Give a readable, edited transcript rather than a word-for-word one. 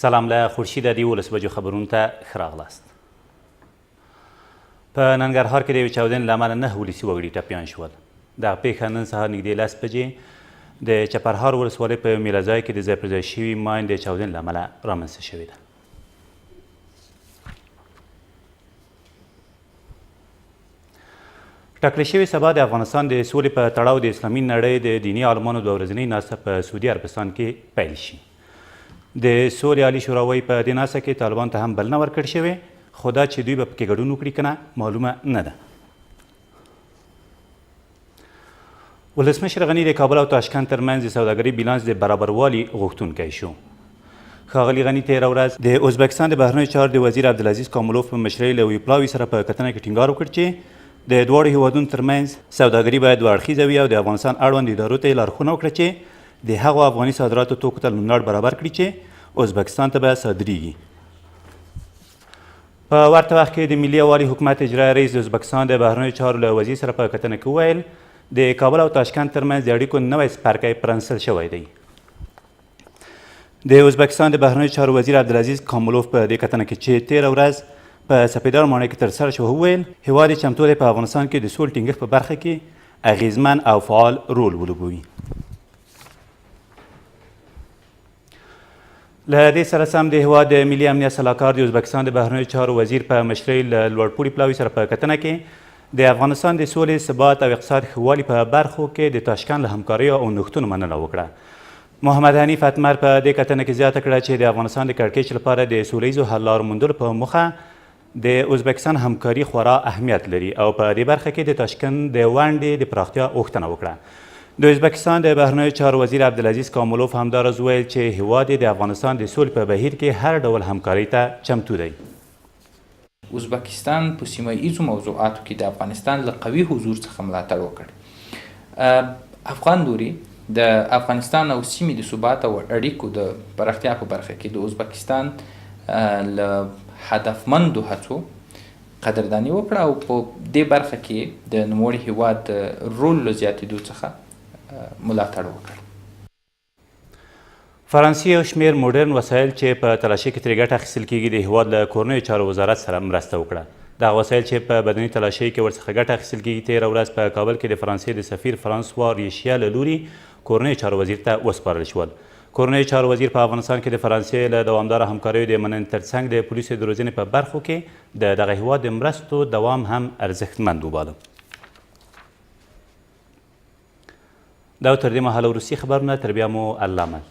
سلام له خورشید د 11 بجو خبرونو ته ښه راغلاست. په ننګرهار کې د یوې چاودنې له امله 9 ولسي وګړي ټپیان شول. دغه پیښه نن سهار نږدې 10 بجې د چپرهار ولسوالۍ په میله ځای کې د ځای پر ځای شوي ماین د چاودنې له امله رامنځته شوې ده. ټاکل شوې سبا د افغانستان د سولې په تړاو د اسلامي نړۍ د دیني عالمانو 2 ورځنۍ ناسته په سعودي عربستان کې پیل شي. د سولې عالي شوراوۍ په دې ناسته کې طالبان ته هم بلنه ورکړل شوې، خو دا چې دوی به پکې ګډون وکړي که نه معلومه نه ده. ولسمشر غني د کابل او تاشکند ترمنځ د سوداګرۍ بیلانس د برابروالي غوښتونکی شو. ښاغلي غني تېره ورځ د ازبکستان د بهرنیو چارو د وزیر عبدالعزیز کاملوف په مشرۍ له ویپلاوي سره په کتنه کې ټینګار وکړ چې د دواړو هیوادونو ترمنځ سوداګري باید دوه اړخیزه وي او د افغانستان اړوند ادارو ته یې لارښوونه وکړه چې د هغو افغاني صادراتو توکو ته لومړاړ برابر کړي چې ازبکستان ته به صادریږي. په ورته وخت کې د ملي یووالي حکومت اجرایي رئیس د ازبکستان د بهرنیو چارو له وزیر سره په کتنه کې وویل د کابل او تاشکند ترمنځ د اړیکو نوی څپرکی پرانستل شوی دی. د ازبکستان د بهرنیو چارو وزیر عبدالعزیز کاملوف په دې کتنه کې چې تېره ورځ په سپیدار ماڼۍ کې ترسره شوه وویل هیواد یې چمتو دی په افغانستان کې د سولې ټینګښت په برخه کې اغیزمن او فعال رول ولوبوي. له دې سره سم د هیواد د ملي امنیت سلاکار د ازبکستان د بهرنیو چارو وزیر په مشرۍ له لوړپوړي پلاوي سره په کتنه کې د افغانستان د سولې ثبات او اقتصاد ښه والي په برخو کې د تاشکند له همکاریو او نوښتونو مننه وکړه. محمد حنیف اتمر په دې کتنه کې زیاته کړه چې د افغانستان د کړکېچ لپاره د سوله ییزو حل لارو موندلو په موخه د ازبکستان همکاري خورا اهمیت لري او په دې برخه کې د تاشکند د ونډې د پراختیا غوښتنه وکړه. د ازبکستان د بهرنیو چارو وزیر عبدالعزیز کاملوف همداراز وویل چې هیواد یې د افغانستان د سولې په بهیر کې هر ډول همکارۍ ته چمتو دی. ازبکستان په سیمه ایزو موضوعاتو کې د افغانستان له قوي حضور څخه ملاتړ وکړ. افغان لوري د افغانستان او سیمې د ثبات او اړیکو د پراختیا په برخه کې د ازبکستان له هدفمندو هڅو قدرداني وکړه او په دې برخه کې د نوموړي هیواد رول له زیاتېدو څخه ملاتړ وکړ. فرانسې یو شمېر موډرن وسایل چې په تلاشۍ کې ترې ګټه اخیستل کېږي د هیواد له کورنیو چارو وزارت سره مرسته وکړه. دغه وسایل چې په بدني تلاشۍ کې ورڅخه ګټه اخیستل کېږي تېره ورځ په کابل کې د فرانسې د سفیر فرانسوا ریشیا له لوري کورنیو چارو وزیر ته وسپارل شول. کورنیو چارو وزیر په افغانستان کې د فرانسې له دوامداره همکاریو د مننې ترڅنګ د پولیسو د روزنې په برخو کې د دغه هیواد د مرستو دوام هم ارزښتمند وباله. دا تر دې مهاله وروستي خبرونه، تر بیا مو الله مل.